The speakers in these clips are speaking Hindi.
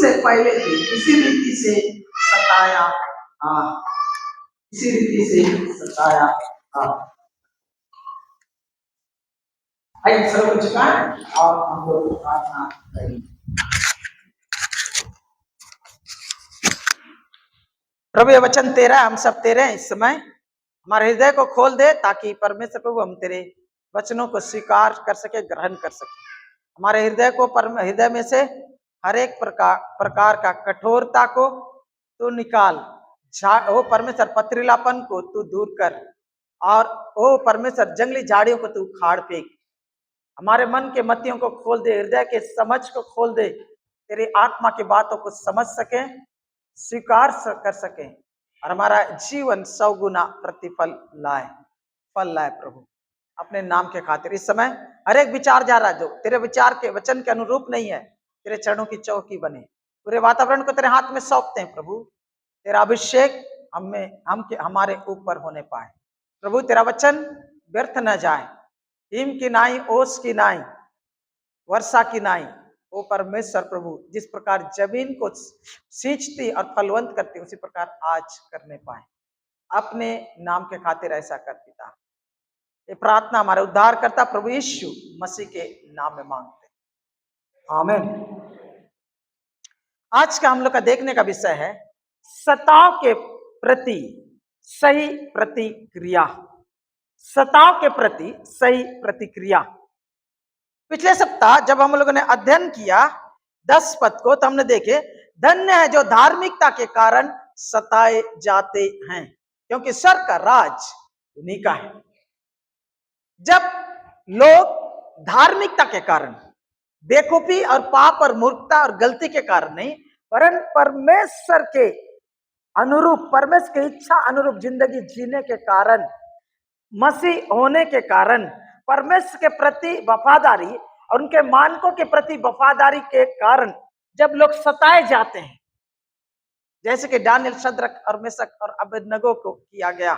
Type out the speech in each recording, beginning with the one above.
से पहले भी इसी रीति से सताया, इसी रीति से सताया। सब हो चुका है और हम लोग प्रार्थना करेंगे। प्रभु ये वचन तेरा, हम सब तेरे हैं। इस समय हमारे हृदय को खोल दे ताकि परमेश्वर प्रभु हम तेरे वचनों को स्वीकार कर सके, ग्रहण कर सके। हमारे हृदय को हृदय में से हर एक प्रकार का कठोरता को तू निकाल, ओ परमेश्वर पथरीलापन को तू दूर कर, और ओ परमेश्वर जंगली झाड़ियों को तू उखाड़ फेंक। हमारे मन के मतियों को खोल दे, हृदय के समझ को खोल दे, तेरी आत्मा की बातों को समझ सके, स्वीकार कर सके, और हमारा जीवन 100 गुना प्रतिफल लाए, फल लाए। प्रभु अपने नाम के खातिर इस समय हर एक विचार जा रहा जो तेरे विचार के वचन के अनुरूप नहीं है, तेरे चरणों की चौकी बने। पूरे वातावरण को तेरे हाथ में सौंपते हैं प्रभु। तेरा अभिषेक हमारे ऊपर होने पाए। प्रभु तेरा वचन व्यर्थ न जाए, हिम की नाई, ओस की नाई, वर्षा की नाई, ओ परमेश्वर प्रभु जिस प्रकार जमीन को सींचती और फलवंत करती उसी प्रकार आज करने पाए। अपने नाम के खातिर ऐसा कर पिता। ये प्रार्थना हमारे उद्धार करता प्रभु यीशु मसीह के नाम में मांगते हैं, आमीन। आज का हम लोग का देखने का विषय है सताव के प्रति सही प्रतिक्रिया। सताव के प्रति सही प्रतिक्रिया। पिछले सप्ताह जब हम लोगों ने अध्ययन किया 10 पद को, तो हमने देखे धन्य है जो धार्मिकता के कारण सताए जाते हैं, क्योंकि स्वर्ग का राज उन्हीं का है। जब लोग धार्मिकता के कारण, बेवकूफी और पाप और मूर्खता और गलती के कारण नहीं, वरन परमेश्वर के अनुरूप, परमेश्वर की इच्छा अनुरूप जिंदगी जीने के कारण, मसीह होने के कारण, परमेश्वर के प्रति वफादारी और उनके मानकों के प्रति वफादारी के कारण जब लोग सताए जाते हैं, जैसे कि दानियेल, शद्रक और मेशक और अबेदनगो को किया गया,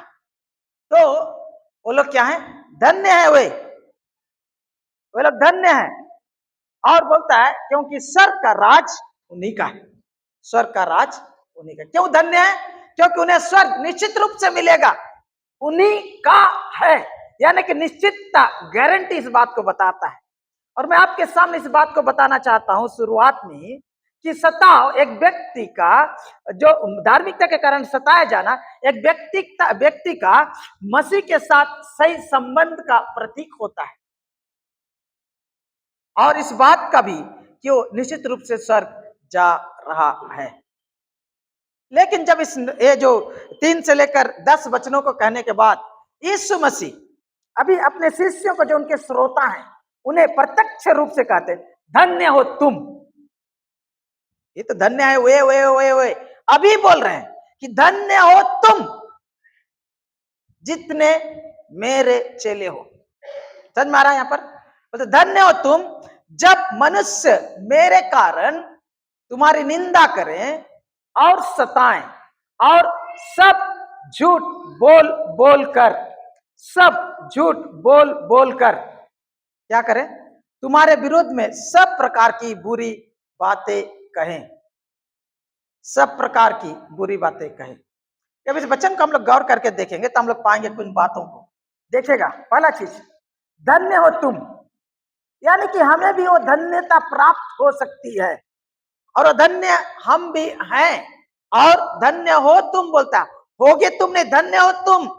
तो वो लोग क्या है? धन्य है वे लोग धन्य है। और बोलता है क्योंकि स्वर्ग का राज उन्हीं का है। स्वर्ग का राज उन्हीं का। क्यों धन्य है? क्योंकि उन्हें स्वर्ग निश्चित रूप से मिलेगा, उन्हीं का है। यानी कि निश्चितता, गारंटी इस बात को बताता है। और मैं आपके सामने इस बात को बताना चाहता हूं शुरुआत में कि सताव एक व्यक्ति का, जो धार्मिकता के कारण सताया जाना, एक व्यक्ति का मसीह के साथ सही संबंध का प्रतीक होता है, और इस बात का भी कि वो निश्चित रूप से स्वर्ग जा रहा है। लेकिन जब ये जो 3 से लेकर 10 वचनों को कहने के बाद यीशु मसीह अभी अपने शिष्यों को, जो उनके श्रोता हैं, उन्हें प्रत्यक्ष रूप से कहते, धन्य हो तुम। ये तो धन्य है वे अभी बोल रहे हैं कि धन्य हो तुम जितने मेरे चेले हो। समझ में आ रहा है? यहां पर तो धन्य हो तुम जब मनुष्य मेरे कारण तुम्हारी निंदा करें और सताएं और सब झूठ बोल कर क्या करें? तुम्हारे विरोध में सब प्रकार की बुरी बातें कहें। सब प्रकार की बुरी बातें कहें। जब इस वचन को हम लोग गौर करके देखेंगे तो हम लोग पाएंगे कुछ बातों को। देखेगा, पहला चीज, धन्य हो तुम, यानी कि हमें भी वो धन्यता प्राप्त हो सकती है, और धन्य हम भी हैं। और धन्य हो तुम बोलता, होगे तुमने, धन्य हो तुम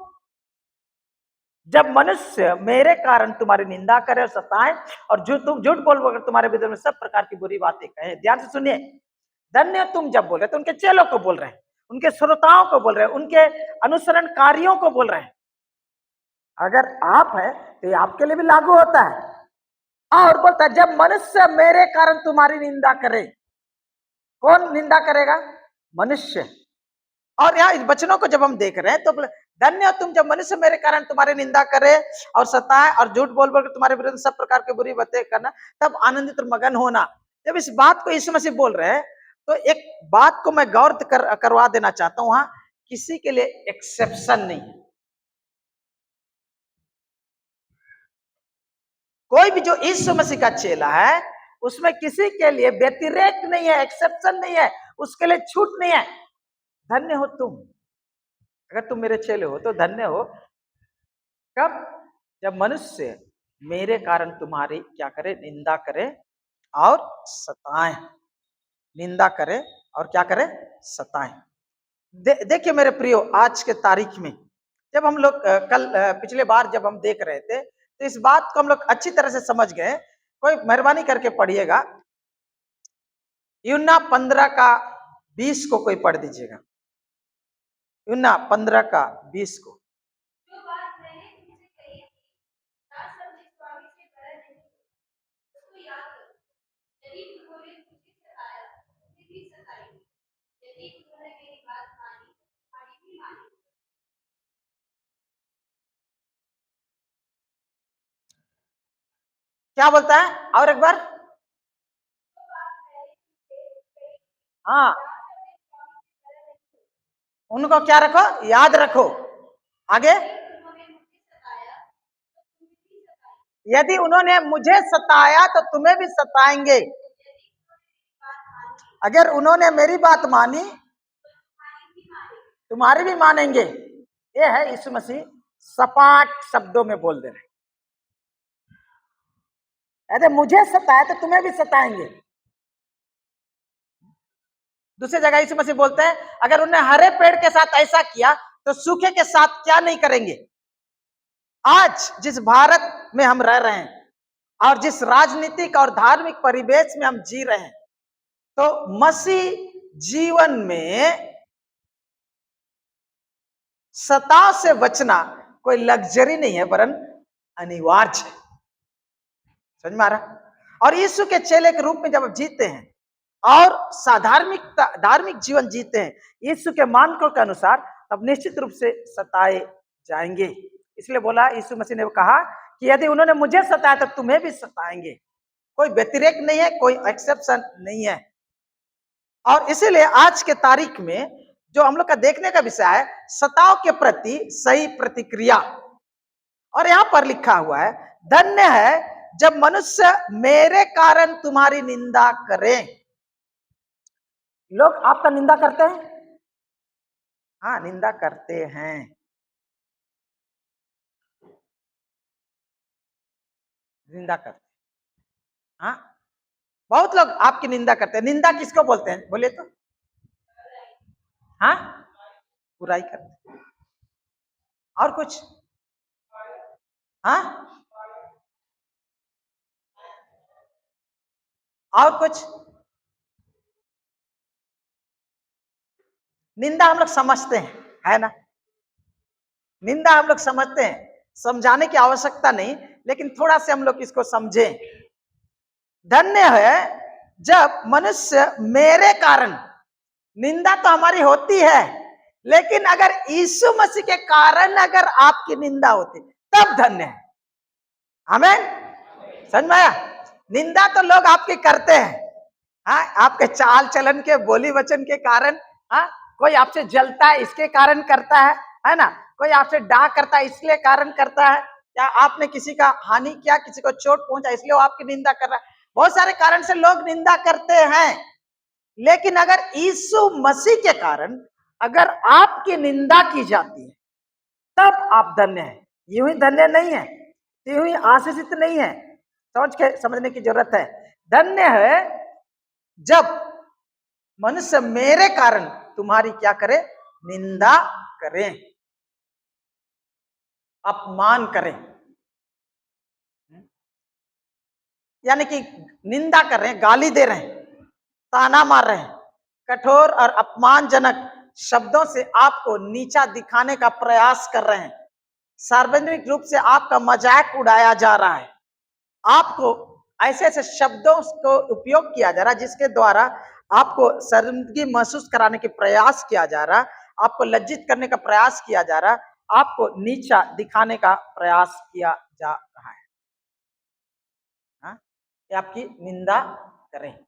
जब मनुष्य मेरे कारण तुम्हारी निंदा करे और सताए और झूठ बोल तुम्हारे विरुद्ध में सब प्रकार की बुरी बातें कहे। ध्यान से सुनिए, धन्य तुम जब बोल रहे तो उनके चेलों को बोल रहे हैं, उनके श्रोताओं को बोल रहे हैं, उनके अनुसरणकारियों को बोल रहे हैं। अगर आप है तो ये आपके लिए भी लागू होता है। और बोलता है जब मनुष्य मेरे कारण तुम्हारी निंदा करे। कौन निंदा करेगा? मनुष्य। और यहाँ इस वचनों को जब हम देख रहे हैं तो धन्य हो तुम जब मनुष्य मेरे कारण तुम्हारी निंदा करे और सताए और झूठ बोल तुम्हारे विरुद्ध सब प्रकार की बुरी बातें करना, तब आनंदित और मगन होना। जब इस बात को यीशु मसीह बोल रहे हैं तो एक बात को मैं गौर करवा देना चाहता हूं, वहां किसी के लिए एक्सेप्शन नहीं है। कोई भी जो यीशु मसीह का चेला है उसमें किसी के लिए व्यतिरेक नहीं है, एक्सेप्शन नहीं है, उसके लिए छूट नहीं है। धन्य हो तुम, अगर तुम मेरे चेले हो तो धन्य हो। कब? जब मनुष्य मेरे कारण तुम्हारी क्या करे? निंदा करे और सताएं। निंदा करे और क्या करे? सताएं। देखिए मेरे प्रियो, आज के तारीख में जब हम लोग कल पिछले बार जब हम देख रहे थे तो इस बात को हम लोग अच्छी तरह से समझ गए। कोई मेहरबानी करके पढ़िएगा, यूहन्ना 15 का 20 को कोई पढ़ दीजिएगा। यूहन्ना 15 का 20 को। क्या बोलता है? और एक बार। हाँ, उनको क्या रखो? याद रखो। आगे, यदि उन्होंने मुझे सताया तो तुम्हें भी सताएंगे। अगर उन्होंने मेरी बात मानी तुम्हारी भी मानेंगे। ये है यीशु मसीह सपाट शब्दों में बोल दे रहे। यदि मुझे सताया तो तुम्हें भी सताएंगे। दूसरी जगह यीशु मसीह बोलते हैं, अगर उन्हें हरे पेड़ के साथ ऐसा किया तो सूखे के साथ क्या नहीं करेंगे। आज जिस भारत में हम रह रहे हैं और जिस राजनीतिक और धार्मिक परिवेश में हम जी रहे हैं, तो मसीह जीवन में सताव से बचना कोई लग्जरी नहीं है, वरन अनिवार्य है। समझ में आ रहा? और यीशु के चेले के रूप में जब आप जीते हैं और धार्मिक जीवन जीते हैं यीशु के मानकों के अनुसार, तब निश्चित रूप से सताए जाएंगे। इसलिए बोला, यीशु मसीह ने कहा कि यदि उन्होंने मुझे सताया तो तुम्हें भी सताएंगे। कोई व्यतिरेक नहीं है, कोई एक्सेप्शन नहीं है। और इसीलिए आज के तारीख में जो हम लोग का देखने का विषय है, सताव के प्रति सही प्रतिक्रिया। और यहां पर लिखा हुआ है, धन्य है जब मनुष्य मेरे कारण तुम्हारी निंदा करें। लोग आपका निंदा करते हैं? हाँ, निंदा करते हैं। निंदा करते हैं। हाँ, बहुत लोग आपकी निंदा करते हैं। निंदा किसको बोलते हैं? बोले तो। हाँ, बुराई करते हैं। और कुछ? हाँ, और कुछ? निंदा हम लोग समझते हैं, है ना? निंदा हम लोग समझते हैं, समझाने की आवश्यकता नहीं, लेकिन थोड़ा से हम लोग इसको समझें। धन्य है जब मनुष्य मेरे कारण, निंदा तो हमारी होती है, लेकिन अगर यीशु मसीह के कारण अगर आपकी निंदा होती तब धन्य है। आमीन। समझ में आया? निंदा तो लोग आपकी करते हैं, हाँ, आपके चाल चलन के, बोली वचन के कारण। हाँ, कोई आपसे जलता है इसके कारण करता है ना? कोई आपसे डांट करता है इसलिए कारण करता है, या आपने किसी का हानि किया, किसी को चोट पहुंचा इसलिए वो आपकी निंदा कर रहा है। बहुत सारे कारण से लोग निंदा करते हैं, लेकिन अगर यीशु मसीह के कारण अगर आपकी निंदा की जाती है तब आप धन्य हैं। यूं ही धन्य नहीं है, यूं ही आशीषित नहीं है। समझ के समझने की जरूरत है। धन्य है जब मनुष्य मेरे कारण तुम्हारी क्या करे? निंदा करें, अपमान करें। यानी कि निंदा कर रहे हैं, गाली दे रहे हैं, ताना मार रहे हैं, कठोर और अपमानजनक शब्दों से आपको नीचा दिखाने का प्रयास कर रहे हैं, सार्वजनिक रूप से आपका मजाक उड़ाया जा रहा है, आपको ऐसे ऐसे शब्दों को उपयोग किया जा रहा है जिसके द्वारा आपको शर्मिंदगी महसूस कराने के प्रयास किया जा रहा, आपको लज्जित करने का प्रयास किया जा रहा, आपको नीचा दिखाने का प्रयास किया जा रहा है। हाँ? ये आपकी निंदा करें।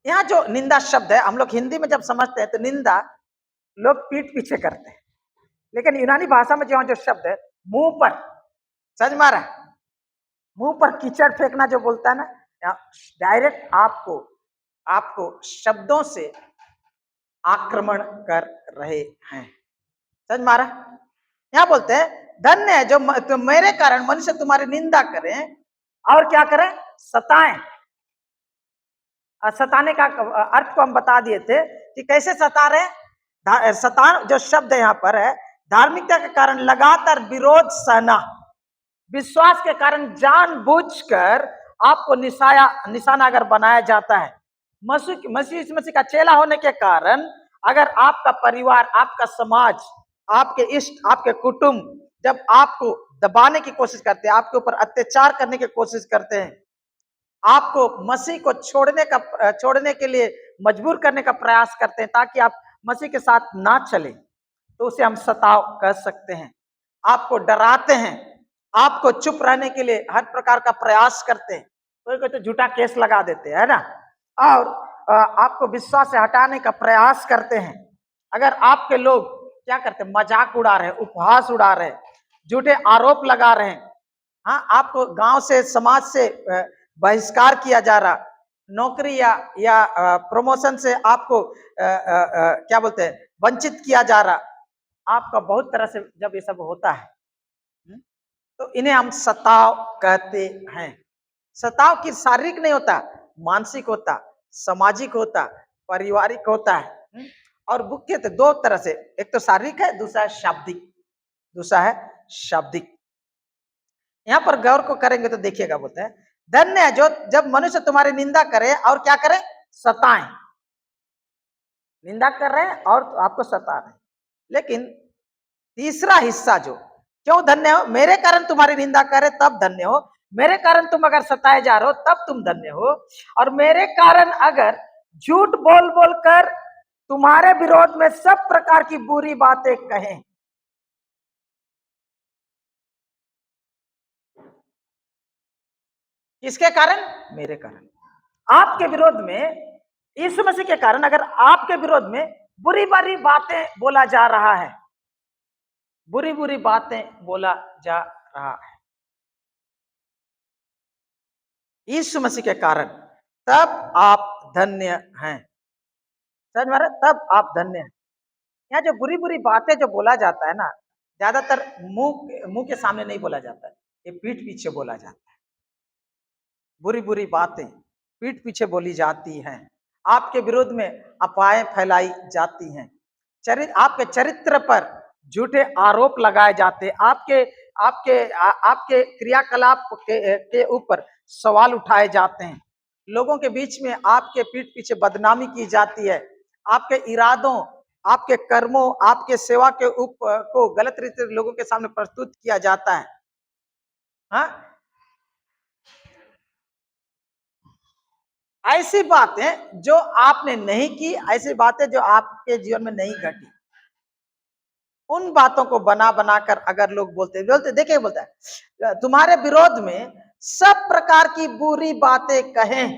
यहाँ जो निंदा शब्द है हम लोग हिंदी में जब समझते हैं तो निंदा लोग पीठ पीछे करते हैं, लेकिन यूनानी भाषा में जो शब्द है मुंह पर, समझ में आ रहा है? मुंह पर कीचड़ फेंकना जो बोलता है ना, डायरेक्ट आपको शब्दों से आक्रमण कर रहे हैं। समझ मारा? यहाँ बोलते हैं धन्य है जो तो मेरे कारण मनुष्य तुम्हारी निंदा करें और क्या करें, सताएं। सताने का अर्थ को हम बता दिए थे कि कैसे सता रहे। सतान जो शब्द यहाँ पर है, धार्मिकता के कारण लगातार विरोध सहना, विश्वास के कारण जानबूझकर आपको निशाना अगर बनाया जाता है। मसीह का चेला होने के कारण अगर आपका परिवार, आपका समाज, आपके इष्ट, आपके कुटुंब जब आपको दबाने की कोशिश करते हैं, आपके ऊपर अत्याचार करने की कोशिश करते हैं, आपको मसीह को छोड़ने के लिए मजबूर करने का प्रयास करते हैं ताकि आप मसीह के साथ ना चले, तो उसे हम सताव कह सकते हैं। आपको डराते हैं, आपको चुप रहने के लिए हर प्रकार का प्रयास करते हैं, कोई तो झूठा केस लगा देते हैं, है ना, और आपको विश्वास से हटाने का प्रयास करते हैं। अगर आपके लोग क्या करते हैं, मजाक उड़ा रहे हैं, उपहास उड़ा रहे हैं, झूठे आरोप लगा रहे हैं, हाँ, आपको गांव से, समाज से बहिष्कार किया जा रहा, नौकरी या प्रमोशन से आपको क्या बोलते हैं, वंचित किया जा रहा, आपका बहुत तरह से जब ये सब होता है, तो इन्हें हम सताव कहते हैं। सताव की शारीरिक नहीं होता, मानसिक होता, सामाजिक होता, पारिवारिक होता है। और मुख्यतः दो तरह से, एक तो शारीरिक है, दूसरा है शाब्दिक। यहाँ पर गौर को करेंगे तो देखिएगा, बोलते हैं धन्य है जो जब मनुष्य तुम्हारी निंदा करे और क्या करे, सताएं। निंदा कर रहे हैं और आपको सता रहे हैं। लेकिन तीसरा हिस्सा जो, क्यों धन्य हो, मेरे कारण तुम्हारी निंदा करे तब धन्य हो, मेरे कारण तुम अगर सताए जा रहे हो तब तुम धन्य हो, और मेरे कारण अगर झूठ बोल बोल कर तुम्हारे विरोध में सब प्रकार की बुरी बातें कहें। किसके कारण? मेरे कारण। आपके विरोध में, यीशु मसीह के कारण अगर आपके विरोध में बुरी बुरी बातें बोला जा रहा है, बुरी बुरी बातें बोला जा रहा है यीशु मसीह के कारण, तब आप धन्य हैं। समझ में आ रहा है? तब आप धन्य हैं। यहाँ जो बुरी बुरी बातें जो बोला जाता है ना, ज्यादातर मुंह के सामने नहीं बोला जाता है, ये पीठ पीछे बोला जाता है। बुरी बुरी बातें पीठ पीछे बोली जाती हैं, आपके विरोध में अफवाहें फैलाई जाती हैं, आपके चरित्र पर झूठे आरोप लगाए जाते, आपके आपके आपके क्रियाकलाप के ऊपर सवाल उठाए जाते हैं, लोगों के बीच में आपके पीठ पीछे बदनामी की जाती है, आपके इरादों, आपके कर्मों, आपके सेवा के को गलत रीति से लोगों के सामने प्रस्तुत किया जाता है। हाँ, ऐसी बातें जो आपने नहीं की, ऐसी बातें जो आपके जीवन में नहीं घटी, उन बातों को बना बनाकर अगर लोग बोलते देखिए, बोलता है तुम्हारे विरोध में सब प्रकार की बुरी बातें कहें,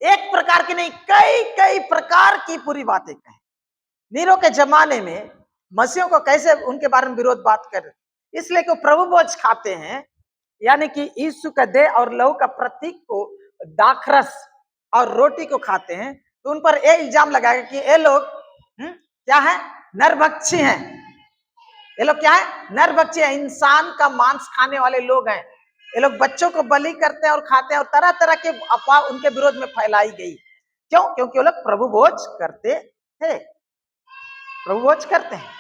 एक प्रकार की नहीं, कई कई प्रकार की बुरी बातें कहें। नीरो के जमाने में मसीहों को कैसे उनके बारे में विरोध बात कर, इसलिए कि प्रभु भोज खाते हैं, यानी कि यीशु का देह और लहू का प्रतीक को दाखरस और रोटी को खाते हैं, तो उन पर ये इल्जाम लगाएगा कि ये लोग क्या है, नरभक्षी हैं। ये लोग क्या है, नरभक्षी है, इंसान का मांस खाने वाले लोग हैं। ये लोग बच्चों को बलि करते हैं और खाते हैं, और तरह तरह के अफवाह उनके विरोध में फैलाई गई। क्यों? क्योंकि वो लोग प्रभु भोज करते थे, प्रभु भोज करते हैं,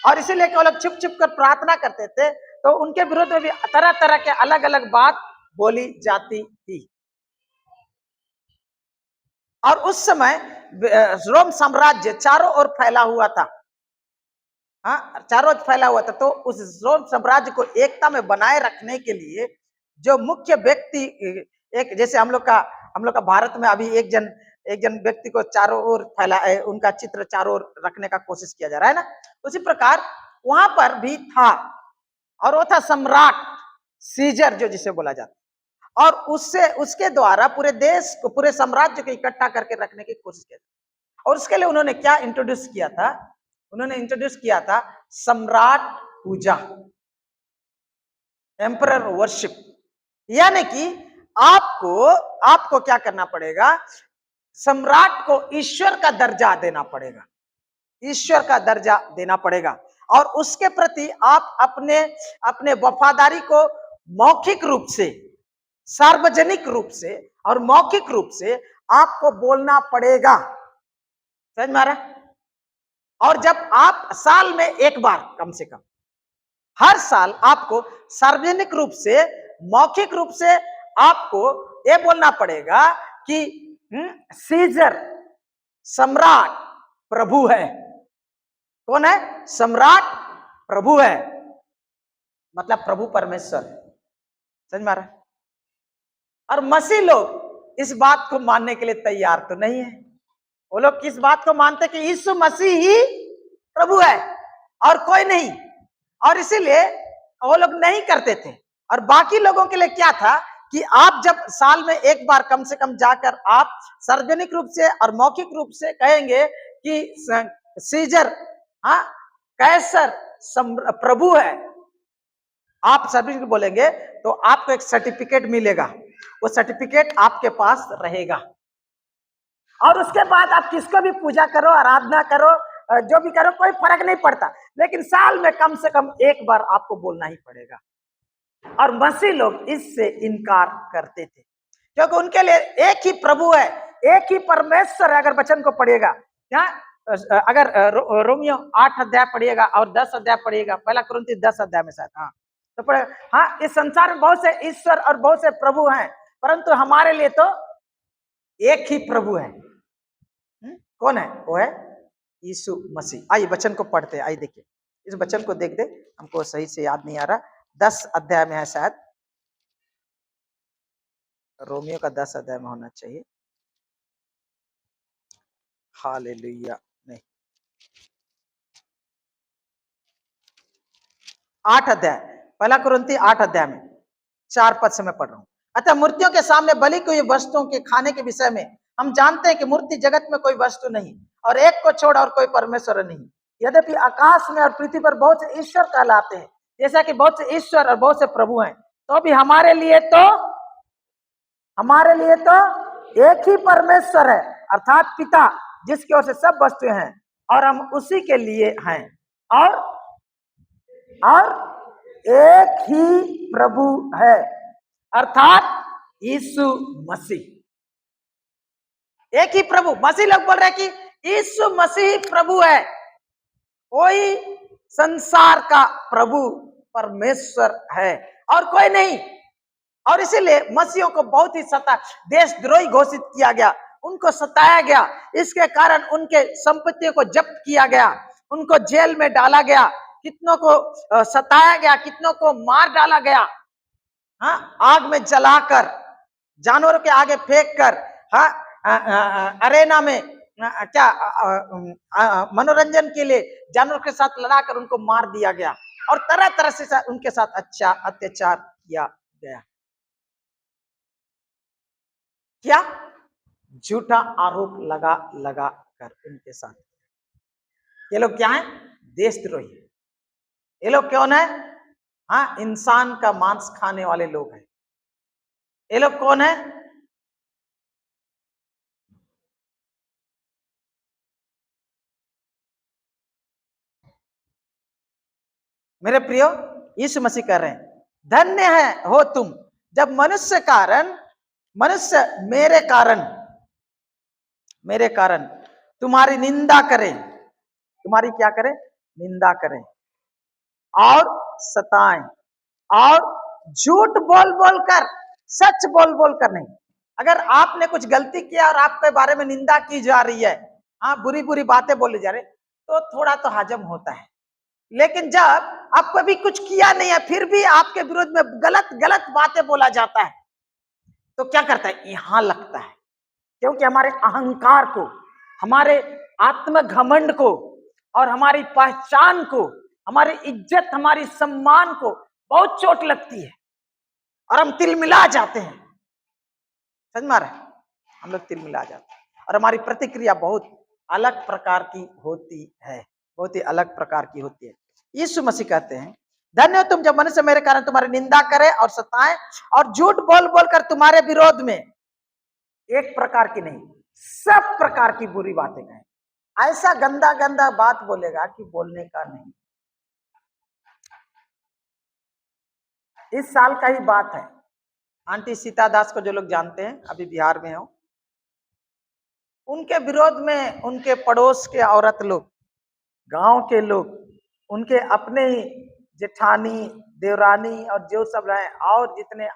और इसीलिए वो लोग छुप छुप कर प्रार्थना करते थे, तो उनके विरोध में भी तरह तरह के अलग अलग बात बोली जाती थी। और उस समय रोम साम्राज्य चारों ओर फैला हुआ था, हाँ, चारों ओर फैला हुआ था। तो उस रोम साम्राज्य को एकता में बनाए रखने के लिए जो मुख्य व्यक्ति, एक जैसे हम लोग का भारत में अभी एक जन व्यक्ति को चारों ओर फैला, उनका चित्र चारों ओर रखने का कोशिश किया जा रहा है ना, उसी प्रकार वहां पर भी था, और वो था सम्राट सीजर, जो जिसे बोला जाता, और उसके द्वारा पूरे देश को, पूरे साम्राज्य को इकट्ठा करके रखने की कोशिश की। और उसके लिए उन्होंने क्या इंट्रोड्यूस किया था, उन्होंने इंट्रोड्यूस किया था सम्राट पूजा, एम्परर वर्शिप। यानी कि आपको क्या करना पड़ेगा, सम्राट को ईश्वर का दर्जा देना पड़ेगा, ईश्वर का दर्जा देना पड़ेगा। और उसके प्रति आप अपने अपने वफादारी को मौखिक रूप से, सार्वजनिक रूप से और मौखिक रूप से आपको बोलना पड़ेगा। समझ में आ रहा? और जब आप साल में एक बार, कम से कम हर साल आपको सार्वजनिक रूप से, मौखिक रूप से आपको ये बोलना पड़ेगा कि सीजर, सम्राट प्रभु है। कौन है? सम्राट प्रभु है, मतलब प्रभु परमेश्वर। समझ में आ रहा है? और मसीह लोग इस बात को मानने के लिए तैयार तो नहीं है। वो लोग किस बात को मानते कि यीशु मसीह ही प्रभु है और कोई नहीं, और इसीलिए वो लोग नहीं करते थे। और बाकी लोगों के लिए क्या था कि आप जब साल में एक बार कम से कम जाकर आप सार्वजनिक रूप से और मौखिक रूप से कहेंगे कि सीजर, हाँ, कैसर प्रभु है, आप सभी बोलेंगे तो आपको एक सर्टिफिकेट मिलेगा। वो सर्टिफिकेट आपके पास रहेगा और उसके बाद आप किसको भी पूजा करो, आराधना करो, जो भी करो, कोई फर्क नहीं पड़ता, लेकिन साल में कम से कम एक बार आपको बोलना ही पड़ेगा। और मसीह लोग इससे इनकार करते थे क्योंकि उनके लिए एक ही प्रभु है, एक ही परमेश्वर है। अगर वचन को पढ़िएगा, अगर रोमियो 8 अध्याय पढ़िएगा और 10 अध्याय पढ़िएगा, पहला कुरिन्थी 10 अध्याय में शायद, हाँ तो पढ़े, हाँ, इस संसार में बहुत से ईश्वर और बहुत से प्रभु हैं, परंतु हमारे लिए तो एक ही प्रभु है। कौन है? वो है यीशु मसीह। आइए वचन को पढ़ते हैं। आइए देखिए, इस वचन को देख दे, हमको सही से याद नहीं आ रहा, 10 अध्याय में है शायद, रोमियो का 10 अध्याय में होना चाहिए। हालेलुया, नहीं, 8 अध्याय, पहला कुरिन्थी 8 अध्याय में 4 पद से मैं पढ़ रहा हूँ। अतः मूर्तियों के सामने बलि को वस्तुओं के खाने के विषय में हम जानते हैं कि मूर्ति जगत में कोई वस्तु नहीं और एक को छोड़ और कोई परमेश्वर नहीं। यद्यपि आकाश में और पृथ्वी पर बहुत से ईश्वर कहलाते हैं, जैसा कि बहुत से ईश्वर और बहुत से प्रभु हैं, तो भी हमारे लिए तो एक ही परमेश्वर है, अर्थात पिता, जिसकी ओर से सब वस्तुएं हैं और हम उसी के लिए हैं, और एक ही प्रभु है, अर्थात यीशु मसीह। एक ही प्रभु। मसीह लोग बोल रहे हैं कि यीशु मसीह प्रभु है, कोई संसार का प्रभु परमेश्वर है और कोई नहीं। और इसीलिए मसीहों को बहुत ही देशद्रोही घोषित किया गया, उनको सताया गया, इसके कारण उनके संपत्तियों को जब्त किया गया, उनको जेल में डाला गया, कितनों को सताया गया, कितनों को मार डाला गया, हाँ, आग में जलाकर, जानवरों के आगे फेंक कर, हाँ, अरेना में क्या मनोरंजन के लिए जानवरों के साथ लड़ाकर उनको मार दिया गया और तरह तरह से उनके साथ अच्छा अत्याचार किया गया। क्या? झूठा आरोप लगा कर उनके साथ। ये लोग क्या है? देशद्रोही। ये लोग कौन है? हाँ, इंसान का मांस खाने वाले लोग हैं। ये लोग कौन है? मेरे प्रियो, यीशु मसीह कह रहे हैं, धन्य है हो तुम जब मनुष्य मेरे कारण तुम्हारी निंदा करें। तुम्हारी क्या करें? निंदा करें और सताएं और झूठ बोल बोल कर, सच बोल बोल कर नहीं। अगर आपने कुछ गलती किया और आपके बारे में निंदा की जा रही है, हाँ, बुरी बुरी बातें बोली जा रही, तो थोड़ा तो हजम होता है। लेकिन जब आपको भी कुछ किया नहीं है फिर भी आपके विरोध में गलत गलत बातें बोला जाता है, तो क्या करता है? यहां लगता है, क्योंकि हमारे अहंकार को, हमारे आत्म घमंड को और हमारी पहचान को, हमारी इज्जत, हमारी सम्मान को बहुत चोट लगती है और हम तिलमिला जाते हैं। समझ में आ रहा है? हम लोग तिलमिला जाते हैं और हमारी प्रतिक्रिया बहुत अलग प्रकार की होती है, बहुत ही अलग प्रकार की होती है। यीशु मसीह कहते हैं, धन्य हो तुम जब मनुष्य मेरे कारण तुम्हारी निंदा करे और सताए और झूठ बोल बोल कर तुम्हारे विरोध में एक प्रकार की नहीं सब प्रकार की बुरी बातें कहें। ऐसा गंदा गंदा बात बोलेगा कि बोलने का नहीं। इस साल का ही बात है, आंटी सीता दास को जो लोग जानते हैं, अभी बिहार में हो, उनके विरोध में उनके पड़ोस के औरत लोग, गांव के लोग, उनके अपने ही जेठानी देवरानी और जो सब रहे और जितने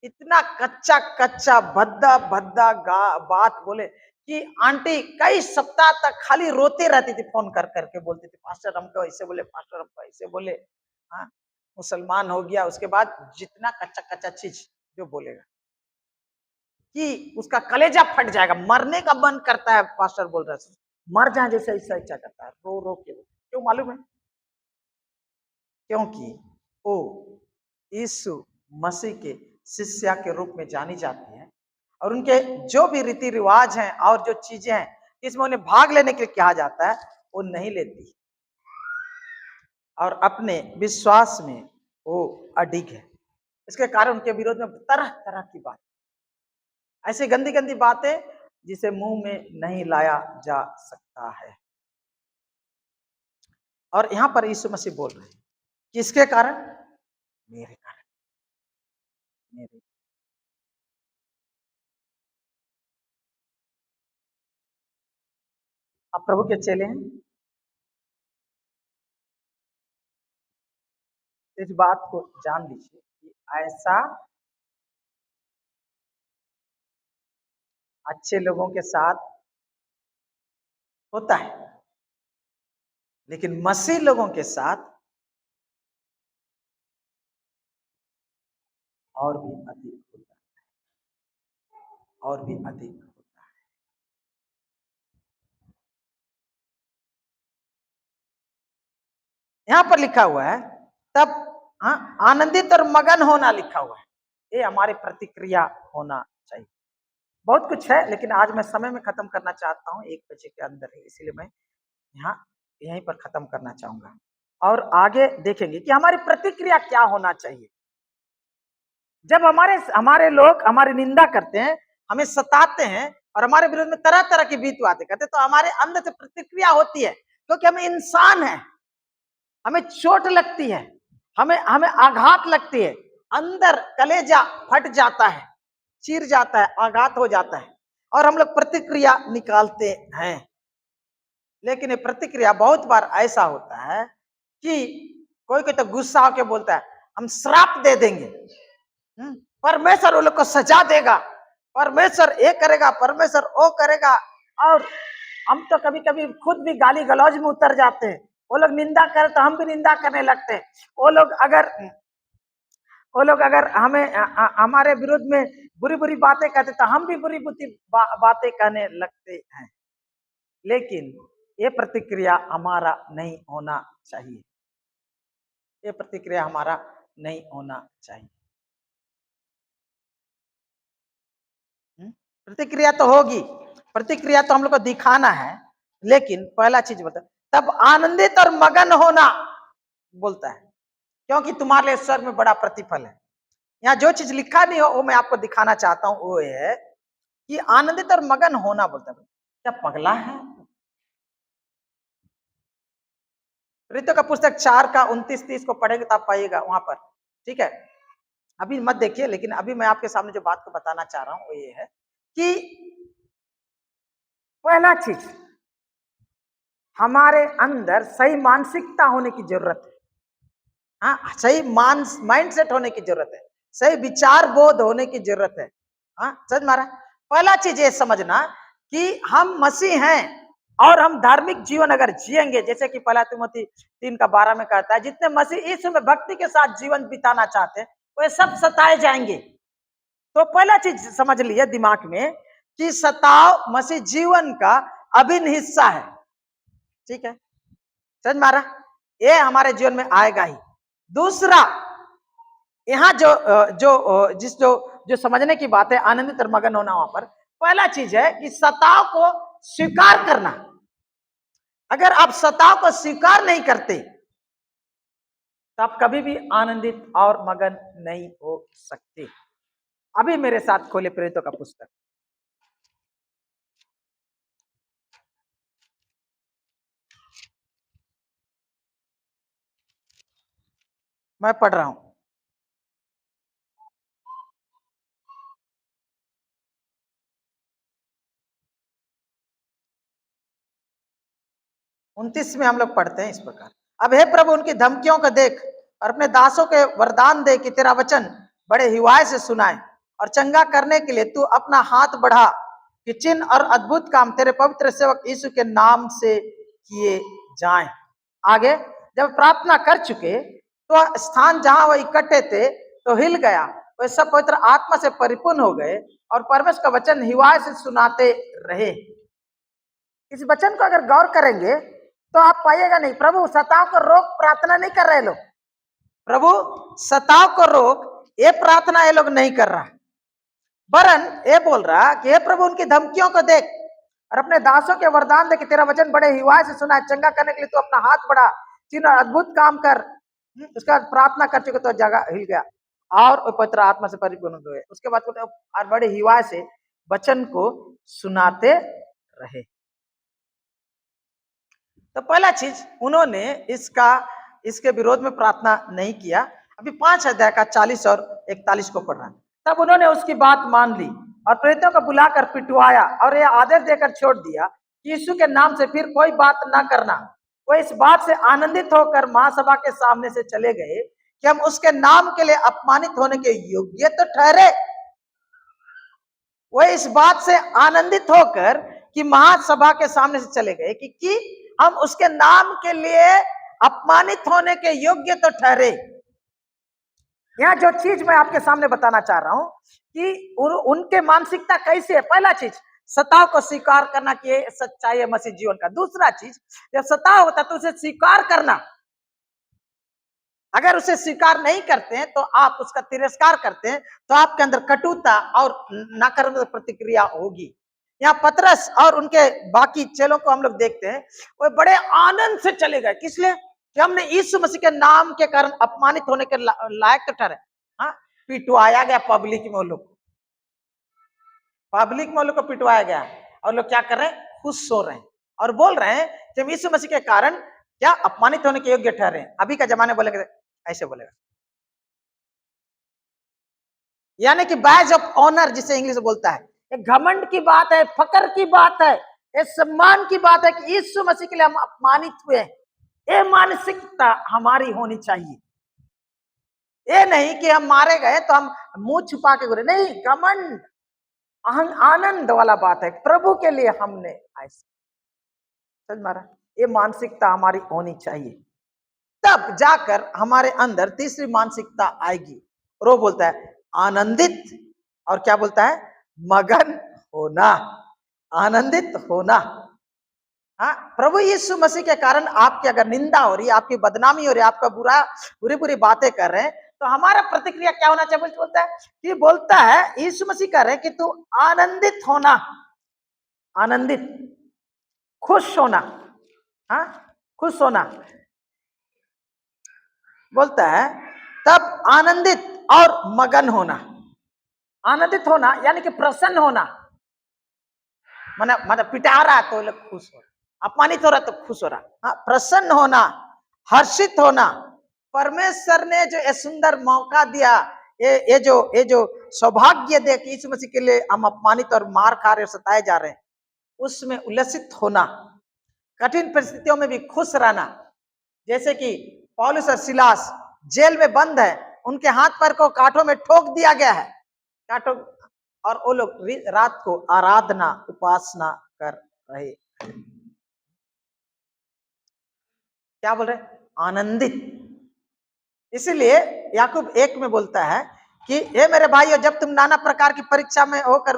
इतना कच्चा कच्चा भद्दा भद्दा बात बोले कि आंटी कई सप्ताह तक खाली रोते रहती थी, फोन कर करके बोलती थी पास्टर हमको ऐसे बोले, पास्टर हमको ऐसे बोले। हाँ, मुसलमान हो गया उसके बाद जितना कच्चा कच्चा चीज जो बोलेगा कि उसका कलेजा फट जाएगा, मरने का मन करता है। पास्टर बोल रहा है मर जाए जैसे ऐसा इच्छा करता है, रो रो के। क्यों मालूम है? क्योंकि वो यीशु मसीह के शिष्या के रूप में जानी जाती है और उनके जो भी रीति रिवाज हैं और जो चीजें हैं जिसमें उन्हें भाग लेने के लिए कहा जाता है वो नहीं लेती और अपने विश्वास में वो अडिग है। इसके कारण उनके विरोध में तरह तरह की बात, ऐसी गंदी गंदी बातें जिसे मुंह में नहीं लाया जा सकता है। और यहां पर यीशु मसीह बोल रहे हैं किसके कारण? मेरे कारण, मेरे। आप प्रभु के चेले हैं, इस बात को जान लीजिए कि ऐसा अच्छे लोगों के साथ होता है, लेकिन मसीह लोगों के साथ और भी अधिक होता है, और भी अधिक होता है। यहां पर लिखा हुआ है तब आनंदित और मगन होना लिखा हुआ है, ये हमारी प्रतिक्रिया होना चाहिए। बहुत कुछ है लेकिन आज मैं समय में खत्म करना चाहता हूं, 1 बजे के अंदर है, इसीलिए मैं यहाँ यहीं पर खत्म करना चाहूंगा और आगे देखेंगे कि हमारी प्रतिक्रिया क्या होना चाहिए। जब हमारे हमारे लोग हमारी निंदा करते हैं, हमें सताते हैं और हमारे विरोध में तरह तरह की बीत बातें करते हैं, तो हमारे अंदर से प्रतिक्रिया होती है क्योंकि हमें इंसान है, हमें चोट लगती है, हमें हमें आघात लगती है, अंदर कलेजा फट जाता है, चीर जाता है, आघात हो जाता है और हम लोग प्रतिक्रिया निकालते हैं। लेकिन ये प्रतिक्रिया बहुत बार ऐसा होता है कि कोई कोई तो गुस्सा होकर बोलता है हम श्राप दे देंगे, परमेश्वर वो लोग को सजा देगा, परमेश्वर ये करेगा, परमेश्वर वो करेगा। और हम तो कभी कभी खुद भी गाली गलौज में उतर जाते हैं, वो लोग निंदा करे तो हम भी निंदा करने लगते हैं। वो लोग अगर हमें हमारे विरुद्ध में बुरी बुरी बातें कहते तो हम भी बुरी बुरी बातें कहने लगते हैं। लेकिन ये प्रतिक्रिया हमारा नहीं होना चाहिए, ये प्रतिक्रिया हमारा नहीं होना चाहिए। प्रतिक्रिया तो होगी, प्रतिक्रिया तो हम लोग को दिखाना है, लेकिन पहला चीज बोलता है तब आनंदित और मगन होना बोलता है क्योंकि तुम्हारे लिए स्वर्ग में बड़ा प्रतिफल है। यहाँ जो चीज लिखा नहीं हो वो मैं आपको दिखाना चाहता हूं, वो है कि आनंदित और मगन होना बोलता है। क्या पगला है? ऋतु का पुस्तक 4 का 29-30 को पढ़ेंगे तो आप पाइएगा वहां पर, ठीक है। अभी मत देखिए, लेकिन अभी मैं आपके सामने जो बात को बताना चाह रहा हूं वो ये है कि पहला चीज हमारे अंदर सही मानसिकता होने की जरूरत है। हाँ, सही माइंड सेट होने की जरूरत है, सही विचार बोध होने की जरूरत है। हाँ, समझ मारा। पहला चीज ये समझना कि हम मसीह हैं और हम धार्मिक जीवन अगर जिएंगे, जैसे कि पहला तिमोथी 3:12 में कहता है जितने मसीह यीशु में भक्ति के साथ जीवन बिताना चाहते हैं वे सब सताए जाएंगे। तो पहला चीज समझ लिया दिमाग में कि सताव मसीह जीवन का अभिन्न हिस्सा है, ठीक है, समझ मारा। ये हमारे जीवन में आएगा ही। दूसरा, यहाँ जो समझने की बात है आनंदित और मगन होना, वहां पर पहला चीज है कि सताव को स्वीकार करना। अगर आप सताव को स्वीकार नहीं करते तो आप कभी भी आनंदित और मगन नहीं हो सकते। अभी मेरे साथ खोले प्रेरितों का पुस्तक, मैं पढ़ रहा हूं। 29 में हम लोग पढ़ते हैं इस प्रकार, अब हे प्रभु उनकी धमकियों को देख और अपने दासों के वरदान दे कि तेरा वचन बड़े हिवाए से सुनाए और चंगा करने के लिए तू अपना हाथ बढ़ा कि चिन्ह और अद्भुत काम तेरे पवित्र सेवक यीशु के नाम से किए जाएं। आगे जब प्रार्थना कर चुके तो स्थान जहां वह इकट्ठे थे तो हिल गया, वे सब पवित्र आत्मा से परिपूर्ण हो गए और परमेश्वर का वचन हिवाए से सुनाते रहे। इस वचन को अगर गौर करेंगे तो आप पाइएगा नहीं, प्रभु सताव को रोक प्रार्थना नहीं कर रहे लोग, प्रभु सताव को रोक ये प्रार्थना ये लोग नहीं कर रहा, वरन ये बोल रहा कि हे प्रभु उनकी धमकियों को देख और अपने दासों के वरदान दे कि तेरा वचन बड़े हिवाए से सुना है, चंगा करने के लिए तू अपना हाथ बढ़ा, चिन्ह और अद्भुत काम कर। उसके बाद प्रार्थना कर चुके तो जगह हिल गया और पवित्र आत्मा से परिपूर्ण हुए। उसके बाद और बड़े हिवाए से वचन को सुनाते रहे। तो पहला चीज उन्होंने इसके विरोध में प्रार्थना नहीं किया। अभी 5 अध्याय का 40 और 41 को पढ़ रहा है। तब उन्होंने उसकी बात मान ली और प्रेरितों को बुलाकर पिटवाया और यह आदेश देकर छोड़ दिया कि यीशु के नाम से फिर कोई बात ना करना। वो इस बात से आनंदित होकर महासभा के सामने से चले गए कि हम उसके नाम के लिए अपमानित होने के योग्य तो ठहरे। वो इस बात से आनंदित होकर कि महासभा के सामने से चले गए कि हम उसके नाम के लिए अपमानित होने के योग्य तो ठहरे। यहां जो चीज मैं आपके सामने बताना चाह रहा हूं कि उनके मानसिकता कैसी है। पहला चीज सताव को स्वीकार करना कि ये सच्चाई है मसीह जीवन का। दूसरा चीज जब सताव होता है तो उसे स्वीकार करना। अगर उसे स्वीकार नहीं करते हैं तो आप उसका तिरस्कार करते हैं तो आपके अंदर कटुता और नकारात्मक प्रतिक्रिया होगी। यहाँ पतरस और उनके बाकी चेलों को हम लोग देखते हैं, वो बड़े आनंद से चले गए। किस लिए? कि हमने यीशु मसीह के नाम के कारण अपमानित होने के लायक तो ठहरे। हाँ, पिटवाया गया पब्लिक में, वो लोग पब्लिक में लोग को पिटवाया गया और लोग क्या कर रहे हैं? खुश हो रहे हैं और बोल रहे हैं कि हम यीशु मसीह के कारण क्या अपमानित होने के योग्य ठहरे। अभी का जमाने बोलेंगे ऐसे बोलेगा, यानी कि बैज ऑफ ऑनर जिसे इंग्लिश में बोलता है। एक घमंड की बात है, फकर की बात है, एक सम्मान की बात है कि यीशु मसीह के लिए हम अपमानित हुए। ये मानसिकता हमारी होनी चाहिए। ये नहीं कि हम मारे गए तो हम मुंह छुपा के बोले, नहीं, घमंड आनंद वाला बात है। प्रभु के लिए हमने ऐसा, समझ मारा, ये मानसिकता हमारी होनी चाहिए। तब जाकर हमारे अंदर तीसरी मानसिकता आएगी और वो बोलता है आनंदित, और क्या बोलता है? मगन होना, आनंदित होना। हाँ, प्रभु यीशु मसीह के कारण आपकी अगर निंदा हो रही है, आपकी बदनामी हो रही है, आपका बुरी बुरी बातें कर रहे हैं, तो हमारा प्रतिक्रिया क्या होना चाहिए? बोलता है कि बोलता है यीशु मसीह कह रहे हैं कि तू आनंदित होना, आनंदित, खुश होना। हाँ, खुश होना बोलता है। तब आनंदित और मगन होना। आनंदित होना यानी कि प्रसन्न होना, मतलब पिटा रहा तो लोग खुश हो, अपमानित हो रहा तो खुश हो रहा। हाँ, प्रसन्न होना, हर्षित होना। परमेश्वर ने जो ये सुंदर मौका दिया, ये जो सौभाग्य दे कि यीशु मसीह के लिए हम अपमानित और मार खा रहे, सताए जा रहे हैं, उसमें उल्लसित होना। कठिन परिस्थितियों में भी खुश रहना। जैसे कि पौलुस और सिलास जेल में बंद है, उनके हाथ पैर को कांटों में ठोक दिया गया है, कांटों, और वो लोग रात को आराधना उपासना कर रहे। क्या बोल रहे? आनंदित। इसीलिए याकूब 1 में बोलता है कि हे मेरे भाइयों, जब तुम नाना प्रकार की परीक्षा में होकर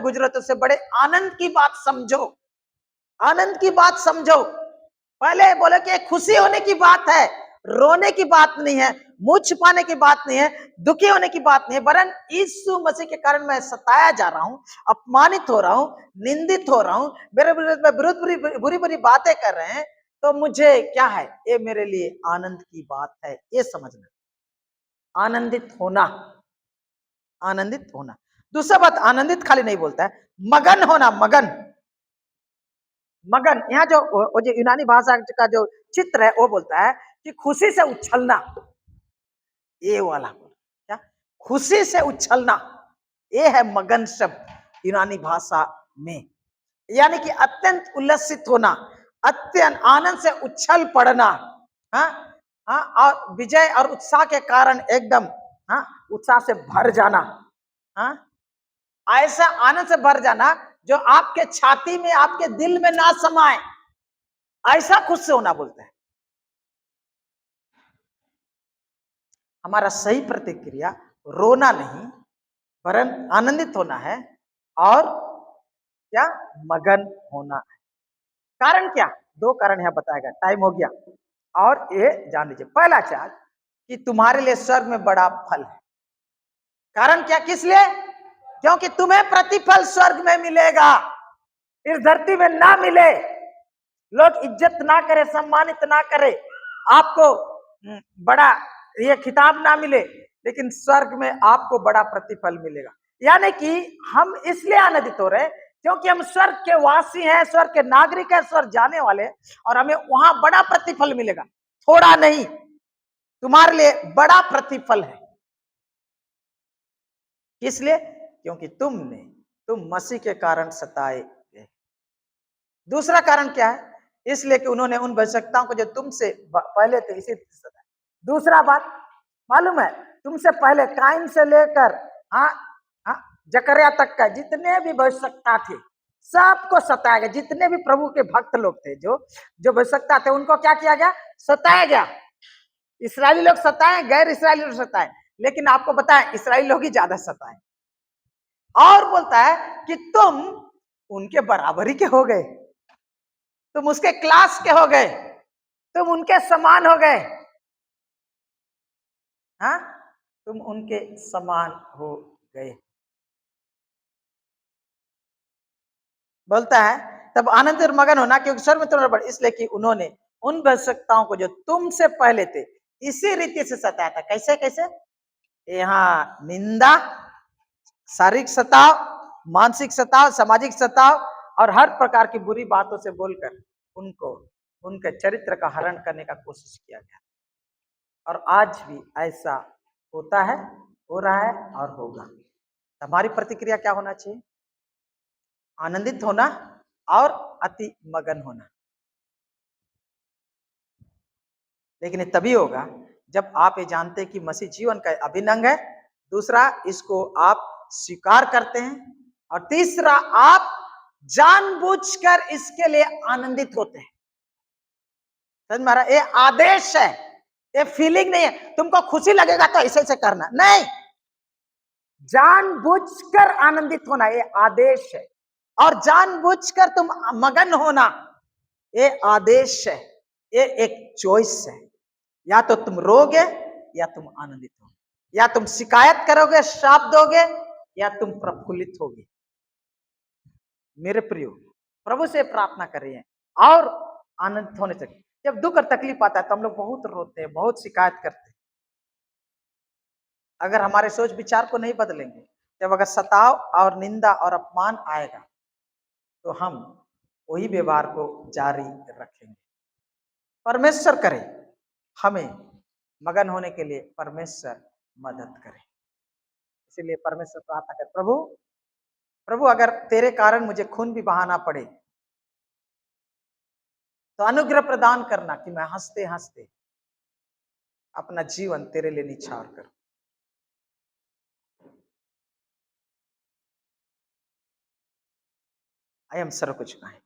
गुजरो तो उसे बड़े आनंद की बात समझो। आनंद की बात समझो। पहले बोले कि खुशी होने की बात है, रोने की बात नहीं है, मुंह छुपाने की बात नहीं है, दुखी होने की बात नहीं है, वरन यीशु मसीह के कारण मैं सताया जा रहा हूं, अपमानित हो रहा हूं, निंदित हो रहा हूं, मेरे विरुद्ध बुरी बुरी बातें कर रहे हैं, तो मुझे क्या है, ये मेरे लिए आनंद की बात है, ये समझना। आनंदित होना, आनंदित होना। दूसरा बात, आनंदित खाली नहीं बोलता है, मगन होना, मगन। मगन, यहाँ जो वो जो यूनानी भाषा का जो चित्र है वो बोलता है कि खुशी से उछलना, ये वाला क्या, खुशी से उछलना, ये है मगन शब्द यूनानी भाषा में। यानी कि अत्यंत उल्लसित होना, अत्यंत आनंद से उछल पड़ना। हाँ हाँ, और विजय और उत्साह के कारण एकदम, हाँ, उत्साह से भर जाना। हाँ, ऐसा आनंद से भर जाना जो आपके छाती में, आपके दिल में ना समाए, ऐसा खुश से होना बोलते हैं। हमारा सही प्रतिक्रिया रोना नहीं, वरन आनंदित होना है और क्या, मगन होना है। कारण क्या, दो कारण यहां बताया गया, टाइम हो गया। और ये जान लीजिए, पहला चार्ज कि तुम्हारे लिए स्वर्ग में बड़ा फल है। कारण क्या, किस लिए, क्योंकि तुम्हें प्रतिफल स्वर्ग में मिलेगा, इस धरती में ना मिले, लोग इज्जत ना करे, सम्मानित ना करे, आपको बड़ा ये खिताब ना मिले, लेकिन स्वर्ग में आपको बड़ा प्रतिफल मिलेगा। यानी कि हम इसलिए आनंदित हो रहे क्योंकि हम स्वर्ग के वासी हैं, स्वर्ग के नागरिक हैं, स्वर्ग जाने वाले, और हमें वहां बड़ा प्रतिफल मिलेगा, थोड़ा नहीं, तुम्हारे लिए बड़ा प्रतिफल है। किस लिए, क्योंकि तुम मसीह के कारण सताए गए। दूसरा कारण क्या है, इसलिए कि उन्होंने उन भविष्यवक्ताओं को जो तुमसे पहले थे इसी सताया। दूसरा बात मालूम है, तुमसे पहले काइन से लेकर हाँ हाँ जकरिया तक का जितने भी भविष्यवक्ता थे, सबको सताया गया। जितने भी प्रभु के भक्त लोग थे, जो जो भविष्यवक्ता थे, उनको क्या किया गया, सताया गया। इसराइली लोग सताए, गैर इसराइली लोग सताए, लेकिन आपको बताएं इसराइली लोग ही ज्यादा सताए। और बोलता है कि तुम उनके बराबरी के हो गए, तुम उसके क्लास के हो गए, तुम उनके समान हो गए। हाँ, तुम उनके समान हो गए। बोलता है तब आनंद और मगन होना, क्योंकि स्वर्ग में तुम्हारा बड़ा, इसलिए कि उन्होंने उन भविष्यवक्ताओं को जो तुमसे पहले थे इसी रीति से सताया था। कैसे कैसे, यहाँ निंदा, शारीरिक सताव, मानसिक सताव, सामाजिक सताव, और हर प्रकार की बुरी बातों से बोलकर उनको उनके चरित्र का हरण करने का कोशिश किया गया। और आज भी ऐसा होता है, हो रहा है और होगा। हमारी प्रतिक्रिया क्या होना चाहिए, आनंदित होना और अति मगन होना। लेकिन ये तभी होगा जब आप ये जानते हैं कि मसीह जीवन का अभिन्न अंग है, दूसरा इसको आप स्वीकार करते हैं, और तीसरा आप जानबूझकर इसके लिए आनंदित होते हैं। समझ में आ रहा है, ये आदेश है, ये फीलिंग नहीं है तुमको खुशी लगेगा तो ऐसे ऐसे करना, नहीं, जानबूझकर आनंदित होना ये आदेश है। और जानबूझकर तुम मगन होना ये आदेश है, ये एक चॉइस है। या तो तुम रोगे या तुम आनंदित होगे, या तुम शिकायत करोगे, श्राप दोगे, या तुम प्रफुल्लित होगे। मेरे प्रियो, प्रभु से प्रार्थना कर रहे हैं और आनंदित होने चाहिए। जब दुख और तकलीफ आता है तो हम लोग बहुत रोते हैं, बहुत शिकायत करते हैं। अगर हमारे सोच विचार को नहीं बदलेंगे, जब अगर सताव और निंदा और अपमान आएगा तो हम वही व्यवहार को जारी रखेंगे। परमेश्वर करे हमें मगन होने के लिए, परमेश्वर मदद करे। इसीलिए परमेश्वर प्रार्थना करे, प्रभु प्रभु अगर तेरे कारण मुझे खून भी बहाना पड़े तो अनुग्रह प्रदान करना कि मैं हंसते हंसते अपना जीवन तेरे लिए निछावर करूं। आइए हम सर्व को झुकाएं।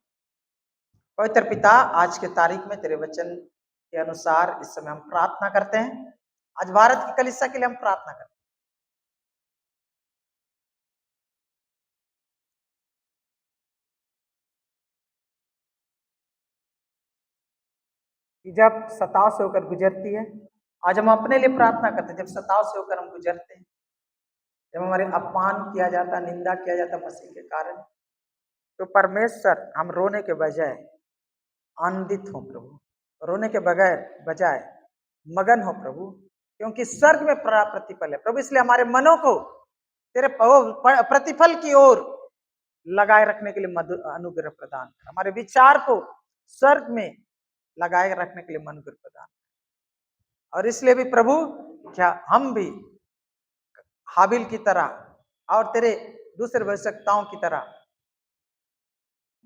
पवित्र पिता, आज के तारीख में तेरे वचन के अनुसार इस समय हम प्रार्थना करते हैं। आज भारत की कलीसिया के लिए हम प्रार्थना करते हैं कि जब सताव से होकर गुजरती है, आज हम अपने लिए प्रार्थना करते हैं, जब सताव से होकर हम गुजरते हैं, जब हमारे अपमान किया जाता, निंदा किया जाता मसीह के कारण, तो परमेश्वर हम रोने के बजाय आनंदित हो प्रभु। रोने के बजाय मगन हो प्रभु, क्योंकि स्वर्ग में प्रतिफल है प्रभु। इसलिए हमारे मनों को तेरे प्रतिफल की ओर लगाए रखने के लिए अनुग्रह प्रदान कर। हमारे विचार को स्वर्ग में लगाए रखने के लिए अनुग्रह प्रदान कर। और इसलिए भी प्रभु, क्या हम भी हाबिल की तरह और तेरे दूसरे भविष्यवक्ताओं की तरह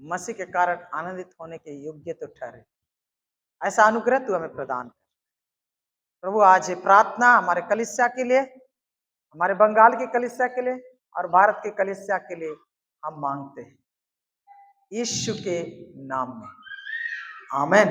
मसीह के कारण आनंदित होने के योग्य तो ठहरे। ऐसा अनुग्रह तू हमें प्रदान कर प्रभु। आज ये प्रार्थना हमारे कलीसिया के लिए, हमारे बंगाल की कलीसिया के लिए और भारत के कलीसिया के लिए हम मांगते हैं, यीशु के नाम में, आमेन।